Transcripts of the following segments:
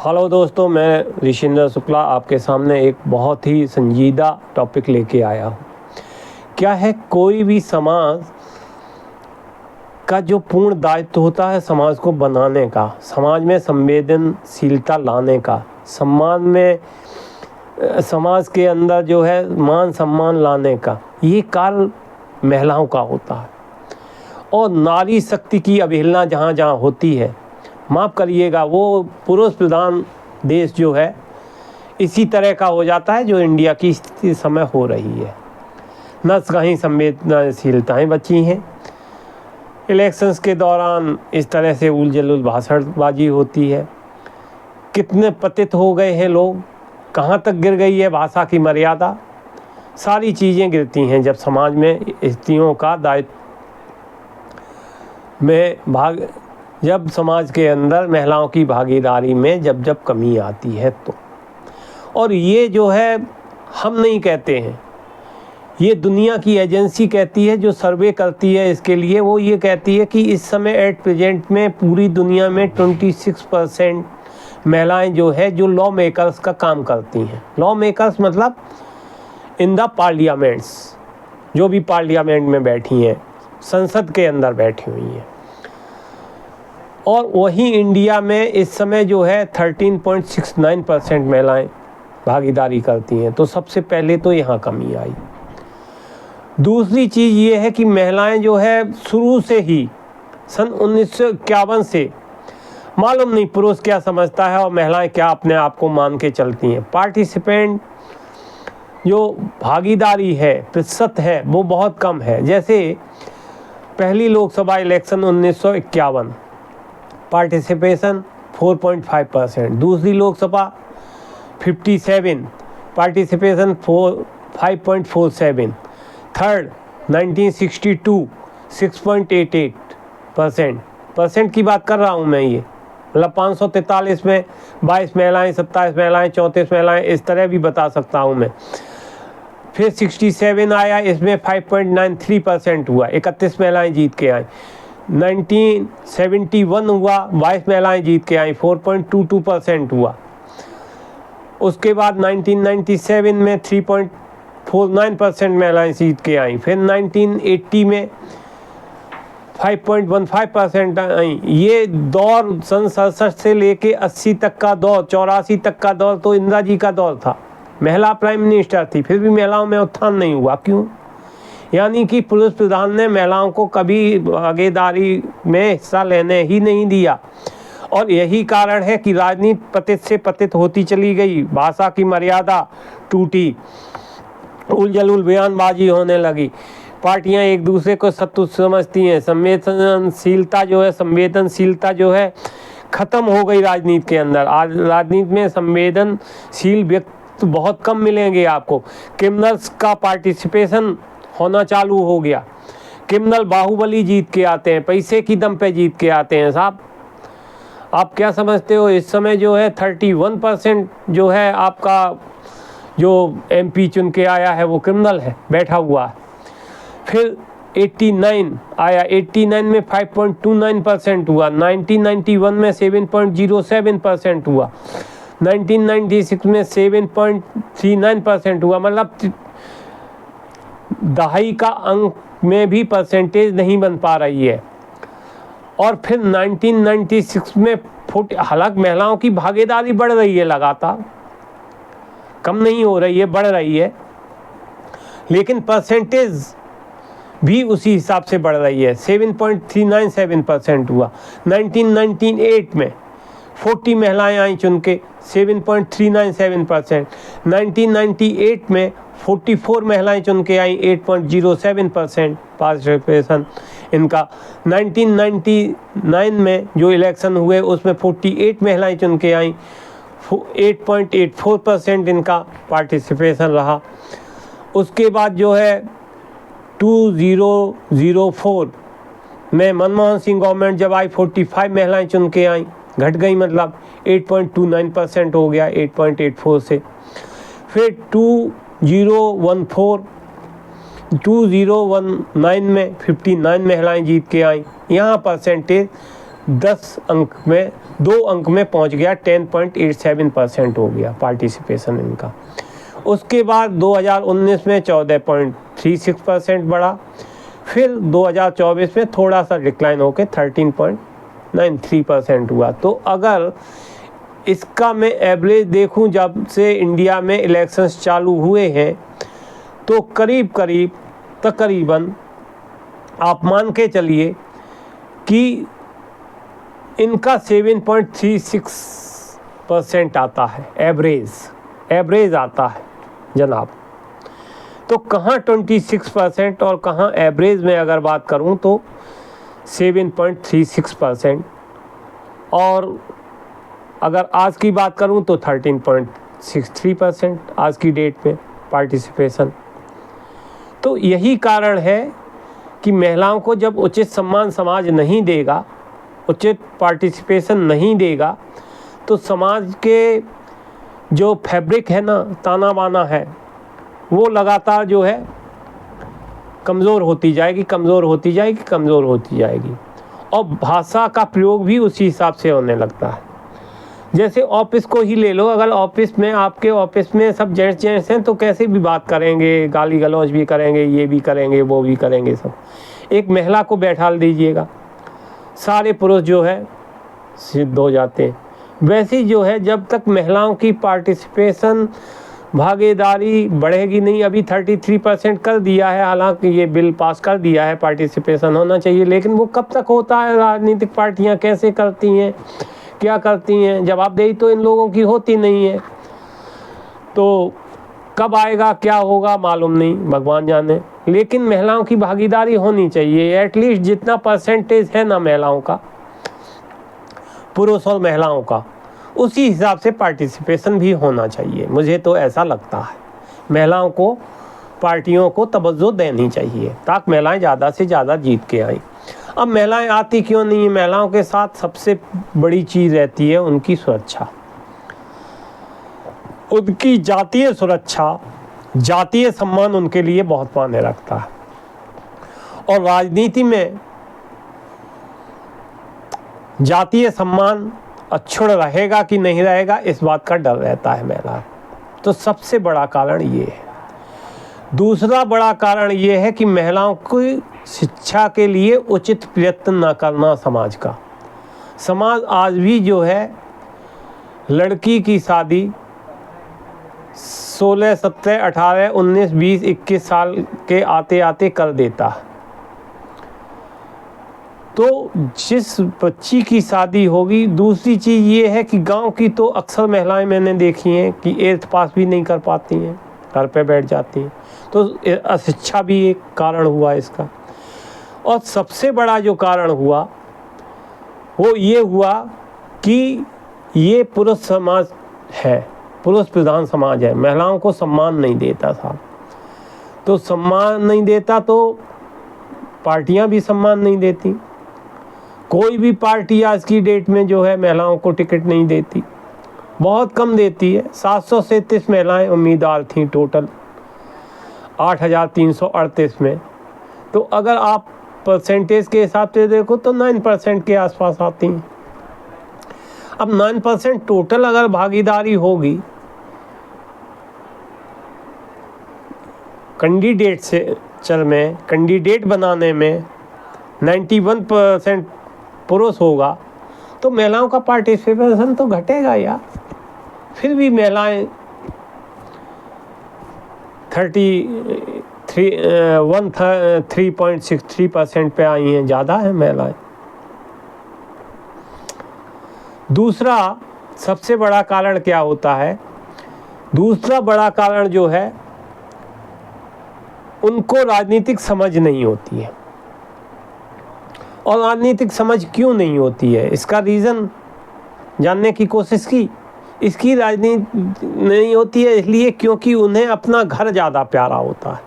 Hello दोस्तों, मैं ऋषिंद्र शुक्ला आपके सामने एक बहुत ही संजीदा टॉपिक लेके आया हूँ। क्या है, कोई भी समाज का जो पूर्ण दायित्व होता है समाज को बनाने का, समाज में संवेदनशीलता लाने का, समाज के अंदर जो है मान सम्मान लाने का, ये कार्य महिलाओं का होता है। और नारी शक्ति की अवहेलना जहाँ जहाँ होती है, माफ़ करिएगा, वो पुरुष प्रधान देश जो है इसी तरह का हो जाता है जो इंडिया की स्थिति इस समय हो रही है। न कहीं संवेदनशीलताएँ बची हैं। इलेक्शंस के दौरान इस तरह से उलझुल भाषणबाजी होती है। कितने पतित हो गए हैं लोग, कहाँ तक गिर गई है भाषा की मर्यादा। सारी चीज़ें गिरती हैं जब समाज में स्त्रियों का दायित्व में जब समाज के अंदर महिलाओं की भागीदारी में जब कमी आती है तो। और ये जो है हम नहीं कहते हैं, ये दुनिया की एजेंसी कहती है जो सर्वे करती है इसके लिए। वो ये कहती है कि इस समय एट प्रेजेंट में पूरी दुनिया में 26% महिलाएं जो है जो लॉ मेकर्स का काम करती हैं। लॉ मेकर्स मतलब इन द पार्लियामेंट्स, जो भी पार्लियामेंट में बैठी हैं, संसद के अंदर बैठी हुई हैं। और वहीं इंडिया में इस समय जो है 13.69% महिलाएं भागीदारी करती हैं। तो सबसे पहले तो यहाँ कमी आई। दूसरी चीज़ ये है कि महिलाएं जो है शुरू से ही सन 1951 से, मालूम नहीं पुरुष क्या समझता है और महिलाएं क्या अपने आप को मान के चलती हैं, पार्टिसिपेंट जो भागीदारी है, प्रतिशत है, वो बहुत कम है। जैसे पहली लोकसभा इलेक्शन 1951, पार्टिसिपेशन 4.5%। दूसरी लोकसभा 57, पार्टिसिपेशन 5.47। थर्ड 1962, 6.88%। परसेंट की बात कर रहा हूँ मैं, ये मतलब 543 में 22 महिलाएं, 27 महिलाएं, 34 महिलाएं, इस तरह भी बता सकता हूँ मैं। फिर 67 आया, इसमें 5.93% हुआ, 31 महिलाएं जीत के आई। 1971 हुआ, 22 महिलाएं जीत के आई, 4.22% हुआ। उसके बाद 1997 में 3.49% महिलाएं जीत के आई। फिर 1980 में 5.15% आई। ये दौर सन 67 से लेके 80 तक का दौर, 84 तक का दौर तो इंदिरा जी का दौर था, महिला प्राइम मिनिस्टर थी, फिर भी महिलाओं में उत्थान नहीं हुआ। क्यों? यानी कि पुरुष प्रधान ने महिलाओं को कभी भागीदारी में हिस्सा लेने ही नहीं दिया। और यही कारण है कि राजनीति पतित से पतित होती चली गई, भाषा की मर्यादा टूटी, उलझुल बयानबाजी होने लगी, पार्टियां एक दूसरे को शत्रु समझती हैं, संवेदनशीलता जो है ख़त्म हो गई राजनीति के अंदर। आज राजनीति में संवेदनशील व्यक्ति बहुत कम मिलेंगे आपको। क्रिमिनल्स का पार्टिसिपेशन होना चालू हो गया। क्रिमिनल बाहुबली जीत के आते हैं, पैसे की दम पे जीत के आते हैं। साहब, आप क्या समझते हो, इस समय जो है 31% जो है आपका जो MP चुन के आया है वो क्रिमिनल है, बैठा हुआ है। फिर 89 आया, 89 में 5.29% हुआ। 1991 में 7.07% हुआ। 1996 में 7.39% हुआ। मतलब दहाई का अंक में भी परसेंटेज नहीं बन पा रही है। और फिर 1996 में हालांकि महिलाओं की भागीदारी बढ़ रही है, लगातार कम नहीं हो रही है, बढ़ रही है, लेकिन परसेंटेज भी उसी हिसाब से बढ़ रही है। 7.397% हुआ। 1998 में 40 महिलाएं आई चुन के, 7.397%। 1998 में 44 महिलाएं चुन के आई, 8.07% पार्टिसिपेशन इनका। 1999 में जो इलेक्शन हुए उसमें 48 महिलाएं चुन के आई, 8.84% इनका पार्टिसिपेशन रहा। उसके बाद जो है 2004 में मनमोहन सिंह गवर्नमेंट जब आई, 45 महिलाएं चुन के आई, घट गई, मतलब 8.29% हो गया 8.84 से। फिर 2019 में 59 महिलाएं जीत के आई। यहाँ परसेंटेज 10 अंक में 2 अंक में पहुंच गया, 10.87% हो गया पार्टिसिपेशन इनका। उसके बाद 2019 में 14.36% बढ़ा, फिर 2024 में थोड़ा सा डिक्लाइन होकर 13.93% हुआ। तो अगर इसका मैं एवरेज देखूं जब से इंडिया में इलेक्शंस चालू हुए हैं, तो करीब करीब तकरीबन आप मान के चलिए कि इनका 7.36% आता है, एवरेज आता है जनाब। तो कहाँ 26% और कहाँ एवरेज में अगर बात करूं तो 7.36%, और अगर आज की बात करूं तो 13.63% आज की डेट में पार्टिसिपेशन। तो यही कारण है कि महिलाओं को जब उचित सम्मान समाज नहीं देगा, उचित पार्टिसिपेशन नहीं देगा, तो समाज के जो फैब्रिक है ना, ताना बाना है, वो लगातार जो है कमज़ोर होती जाएगी, कमज़ोर होती जाएगी, कमज़ोर होती जाएगी। और भाषा का प्रयोग भी उसी हिसाब से होने लगता है। जैसे ऑफिस को ही ले लो, अगर ऑफिस में आपके ऑफिस में सब जेंट्स हैं तो कैसे भी बात करेंगे, गाली गलौज भी करेंगे, ये भी करेंगे, वो भी करेंगे सब। एक महिला को बैठाल दीजिएगा, सारे पुरुष जो है सिद्ध हो जाते हैं। वैसे ही जो है, जब तक महिलाओं की पार्टिसिपेशन भागीदारी बढ़ेगी नहीं, अभी 33% कर दिया है, हालांकि ये बिल पास कर दिया है, पार्टिसिपेशन होना चाहिए, लेकिन वो कब तक होता है, राजनीतिक पार्टियां कैसे करती हैं, क्या करती हैं, जवाबदेही तो इन लोगों की होती नहीं है। तो कब आएगा, क्या होगा मालूम नहीं, भगवान जाने। लेकिन महिलाओं की भागीदारी होनी चाहिए, एटलीस्ट जितना परसेंटेज है ना महिलाओं का, पुरुष और महिलाओं का, उसी हिसाब से पार्टिसिपेशन भी होना चाहिए। मुझे तो ऐसा लगता है महिलाओं को, पार्टियों को तवज्जो देनी चाहिए ताकि महिलाएं ज़्यादा से ज़्यादा जीत के आएँ। अब महिलाएं आती क्यों नहीं है? महिलाओं के साथ सबसे बड़ी चीज़ रहती है उनकी सुरक्षा, उनकी जातीय सुरक्षा, जातीय सम्मान उनके लिए बहुत मायने रखता है। और राजनीति में जातीय सम्मान अक्षुण्ण रहेगा कि नहीं रहेगा, इस बात का डर रहता है महिला। तो सबसे बड़ा कारण ये है। दूसरा बड़ा कारण ये है कि महिलाओं की शिक्षा के लिए उचित प्रयत्न न करना समाज का। समाज आज भी जो है लड़की की शादी 16, 17, 18, 19, 20, 21 साल के आते आते कर देता है। तो जिस बच्ची की शादी होगी, दूसरी चीज़ ये है कि गांव की तो अक्सर महिलाएं मैंने देखी हैं कि 8th पास भी नहीं कर पाती हैं, घर पे बैठ जाती हैं। तो अशिक्षा भी एक कारण हुआ इसका। और सबसे बड़ा जो कारण हुआ वो ये हुआ कि ये पुरुष समाज है, पुरुष प्रधान समाज है, महिलाओं को सम्मान नहीं देता था। तो सम्मान नहीं देता तो पार्टियां भी सम्मान नहीं देती। कोई भी पार्टी आज की डेट में जो है महिलाओं को टिकट नहीं देती, बहुत कम देती है। 737 महिलाएं उम्मीदवार थीं टोटल 8,338 में। तो अगर आप परसेंटेज के हिसाब से देखो तो 9% के आसपास आती हैं। अब 9% टोटल अगर भागीदारी होगी कैंडिडेट से चल में, कैंडिडेट बनाने में 91% पुरुष होगा, तो महिलाओं का पार्टिसिपेशन तो घटेगा यार। फिर भी महिलाएं 3.63% पे आई हैं, ज़्यादा है महिलाएं। दूसरा सबसे बड़ा कारण क्या होता है? दूसरा बड़ा कारण जो है, उनको राजनीतिक समझ नहीं होती है। और राजनीतिक समझ क्यों नहीं होती है, इसका रीज़न जानने की कोशिश की। इसकी राजनीति नहीं होती है इसलिए क्योंकि उन्हें अपना घर ज़्यादा प्यारा होता है।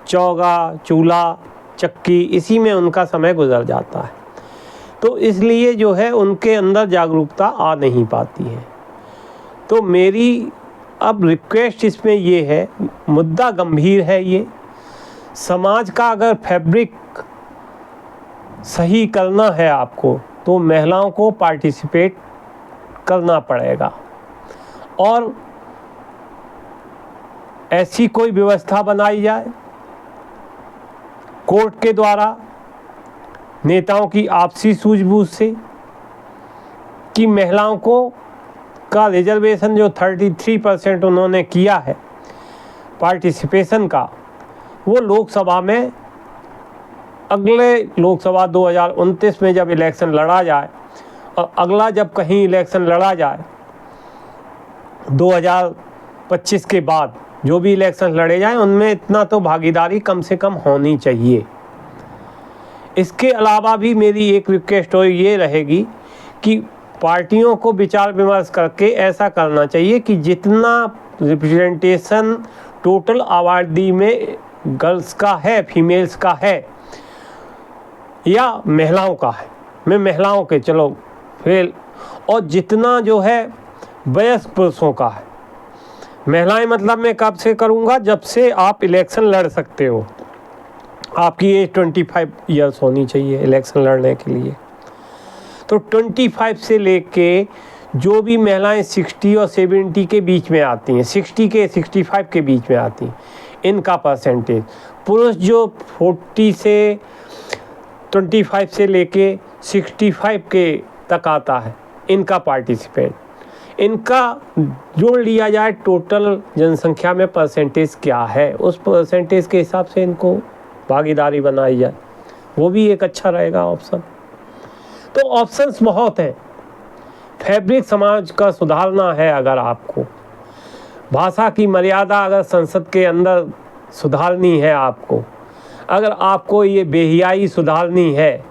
चौगा, चूल्हा, चक्की, इसी में उनका समय गुजर जाता है। तो इसलिए जो है उनके अंदर जागरूकता आ नहीं पाती है। तो मेरी अब रिक्वेस्ट इसमें ये है, मुद्दा गंभीर है ये। समाज का अगर फैब्रिक सही करना है आपको, तो महिलाओं को पार्टिसिपेट करना पड़ेगा। और ऐसी कोई व्यवस्था बनाई जाए कोर्ट के द्वारा नेताओं की आपसी सूझबूझ से कि महिलाओं को का रिजर्वेशन जो 33% उन्होंने किया है पार्टिसिपेशन का, वो लोकसभा में अगले लोकसभा 2029 में जब इलेक्शन लड़ा जाए और अगला जब कहीं इलेक्शन लड़ा जाए 2025 के बाद जो भी इलेक्शन लड़े जाएं उनमें इतना तो भागीदारी कम से कम होनी चाहिए। इसके अलावा भी मेरी एक रिक्वेस्ट ये रहेगी कि पार्टियों को विचार विमर्श करके ऐसा करना चाहिए कि जितना रिप्रेजेंटेशन टोटल आबादी में गर्ल्स का है, फीमेल्स का है या महिलाओं का है, मैं महिलाओं के चलो फेल, और जितना जो है वयस्क पुरुषों का है। महिलाएं मतलब मैं कब से करूंगा, जब से आप इलेक्शन लड़ सकते हो, आपकी एज 25 ईयर्स होनी चाहिए इलेक्शन लड़ने के लिए। तो 25 से लेके जो भी महिलाएं 60 और 70 के बीच में आती हैं, 60 के 65 के बीच में आती हैं, इनका परसेंटेज, पुरुष जो 40 से 25 से लेके 65 के तक आता है, इनका पार्टिसिपेट, इनका जोड़ लिया जाए टोटल जनसंख्या में परसेंटेज क्या है, उस परसेंटेज के हिसाब से इनको भागीदारी बनाई जाए, वो भी एक अच्छा रहेगा ऑप्शन। तो ऑप्शंस बहुत हैं। फैब्रिक समाज का सुधारना है, अगर आपको भाषा की मर्यादा अगर संसद के अंदर सुधारनी है, आपको अगर आपको ये बेहियाई सुधारनी है,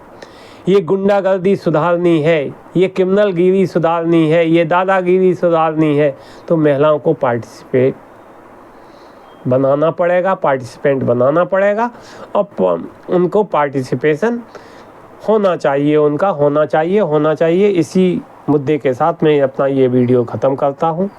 ये गुंडागर्दी सुधारनी है, ये क्रिमिनलगिरी सुधारनी है, ये दादागिरी सुधारनी है, तो महिलाओं को पार्टिसिपेट बनाना पड़ेगा, पार्टिसिपेंट बनाना पड़ेगा और उनको पार्टिसिपेशन होना चाहिए, उनका होना चाहिए। इसी मुद्दे के साथ मैं अपना ये वीडियो ख़त्म करता हूँ।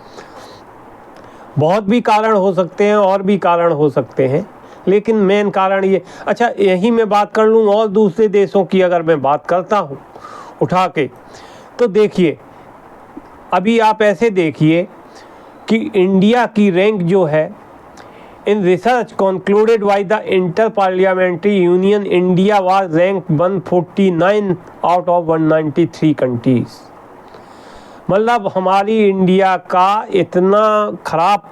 बहुत भी कारण हो सकते हैं और भी कारण हो सकते हैं, लेकिन मेन कारण ये, अच्छा यही मैं बात कर लूँ और दूसरे देशों की अगर मैं बात करता हूँ उठा के, तो देखिए अभी आप ऐसे देखिए कि इंडिया की रैंक जो है, in research concluded by the inter parliamentary union, India was rank 149 out of 193 countries. मतलब हमारी इंडिया का इतना खराब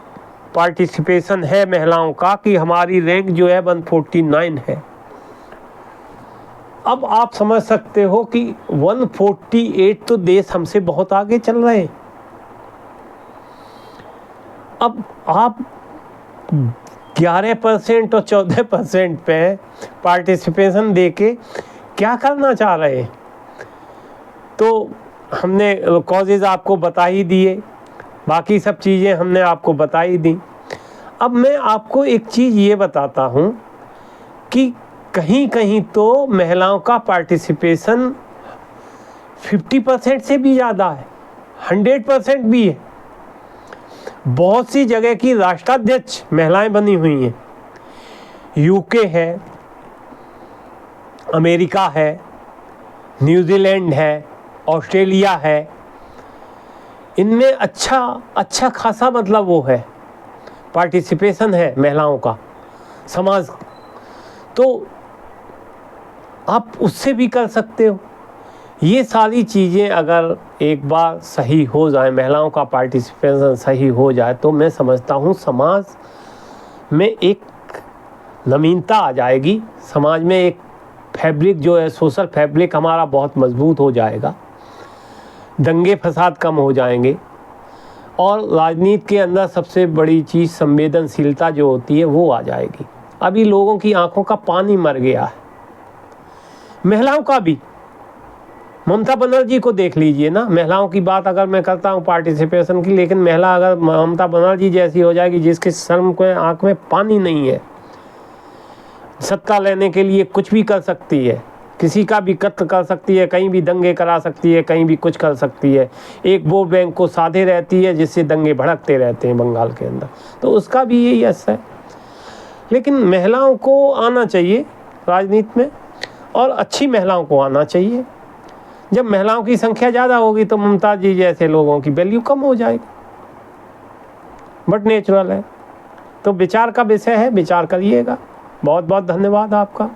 पार्टिसिपेशन है महिलाओं का कि हमारी रैंक जो है 149 है। अब आप समझ सकते हो कि 148 तो देश हमसे बहुत आगे चल रहे हैं। अब आप 11% और 14% पे पार्टिसिपेशन देके क्या करना चाह रहे हैं? तो हमने कॉजेज आपको बता ही दिए, बाकी सब चीज़ें हमने आपको बता ही दी। अब मैं आपको एक चीज़ ये बताता हूँ कि कहीं कहीं तो महिलाओं का पार्टिसिपेशन 50% से भी ज़्यादा है, 100% भी है। बहुत सी जगह की राष्ट्राध्यक्ष महिलाएं बनी हुई हैं। यूके है, अमेरिका है, न्यूजीलैंड है, ऑस्ट्रेलिया है, इनमें अच्छा खासा मतलब वो है, पार्टिसिपेशन है महिलाओं का समाज। तो आप उससे भी कर सकते हो। ये सारी चीज़ें अगर एक बार सही हो जाए, महिलाओं का पार्टिसिपेशन सही हो जाए, तो मैं समझता हूँ समाज में एक नवीनता आ जाएगी, समाज में एक फैब्रिक जो है, सोशल फैब्रिक हमारा बहुत मजबूत हो जाएगा, दंगे फसाद कम हो जाएंगे और राजनीति के अंदर सबसे बड़ी चीज़ संवेदनशीलता जो होती है वो आ जाएगी। अभी लोगों की आंखों का पानी मर गया है, महिलाओं का भी। ममता बनर्जी को देख लीजिए ना, महिलाओं की बात अगर मैं करता हूँ पार्टिसिपेशन की, लेकिन महिला अगर ममता बनर्जी जैसी हो जाएगी जिसके शर्म को आंख में पानी नहीं है, सत्ता लेने के लिए कुछ भी कर सकती है, किसी का भी कत्ल कर सकती है, कहीं भी दंगे करा सकती है, कहीं भी कुछ कर सकती है, एक वोट बैंक को साधे रहती है जिससे दंगे भड़कते रहते हैं बंगाल के अंदर, तो उसका भी यही यश है। लेकिन महिलाओं को आना चाहिए राजनीति में, और अच्छी महिलाओं को आना चाहिए। जब महिलाओं की संख्या ज़्यादा होगी तो मुमताज़ जी जैसे लोगों की वैल्यू कम हो जाएगी, बट नेचुरल है। तो विचार का विषय है, विचार करिएगा। बहुत बहुत धन्यवाद आपका।